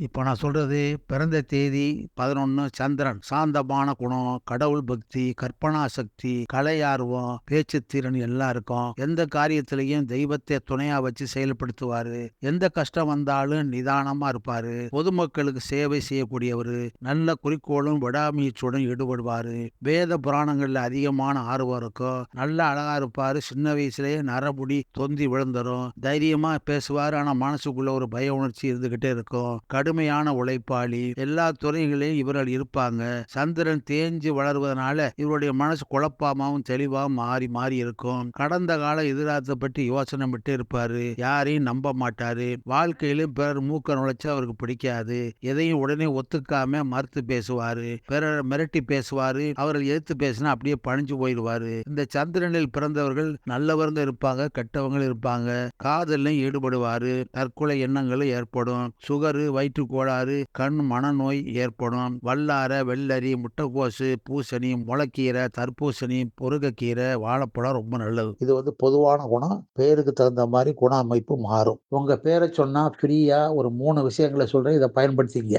இப்போ நான் சொல்றது பிறந்த தேதி 11 சந்திரன். சாந்தமான குணம், கடவுள் பக்தி, கற்பனா சக்தி, கலை ஆர்வம், பேச்சுத் திறன் எல்லாம் இருக்கும். எந்த காரியத்திலயும் தெய்வத்தை துணையா வச்சு செயல்படுத்துவாரு. எந்த கஷ்டம் வந்தாலும் நிதானமா இருப்பாரு. பொதுமக்களுக்கு சேவை செய்யக்கூடியவரு. நல்ல குறிக்கோளும் விடாமுயற்சியுடன் ஈடுபடுவாரு. வேத புராணங்கள்ல அதிகமான ஆர்வம் இருக்கும். நல்ல அழகா இருப்பாரு. சின்ன வயசுலயே நரமுடி தொந்தி விழுந்துரும். தைரியமா பேசுவாரு. ஆனா மனசுக்குள்ள ஒரு பய உணர்ச்சி இருந்துகிட்டே இருக்கும். கடுமையான உழைப்பாளி. எல்லா துறைகளிலும் இவர்கள் இருப்பாங்க. சந்திரன் தேஞ்சு வளர்வதனால இவருடைய மனசு குழப்பமாவும் தெளிவாகவும் மாறி மாறி இருக்கும். கடந்த கால எதிராத்த பற்றி யோசனை விட்டு இருப்பாரு. யாரையும் நம்ப மாட்டாரு. வாழ்க்கையிலும் பிறர் மூக்க நுழைச்சா அவருக்கு பிடிக்காது. எதையும் உடனே ஒத்துக்காம மறுத்து பேசுவாரு. பிறரை மிரட்டி பேசுவாரு. அவர்கள் எதிர்த்து பேசினா அப்படியே பணிஞ்சு போயிடுவாரு. இந்த சந்திரனில் பிறந்தவர்கள் நல்லவங்க இருப்பாங்க, கெட்டவங்க இருப்பாங்க. காதலிலும் ஈடுபடுவாரு. தற்கொலை எண்ணங்களும் ஏற்படும். சுகரு, வயிற்று கோளாறு, கண் மனநோய் ஏற்படும். வல்லார, வெள்ளரி, முட்டைக்கோசு, பூசணி, முளைக்கீரை, தர்பூசணி, முருங்கைக்கீரை, வாழைப்பழம் ரொம்ப நல்லது. இது பொதுவான குணம். பேருக்கு தகுந்த மாதிரி குண அமைப்பு மாறும். உங்க பேரை சொன்னா ஃப்ரீயா ஒரு 3 விஷயங்களை சொல்றேன். இதை பயன்படுத்திங்க.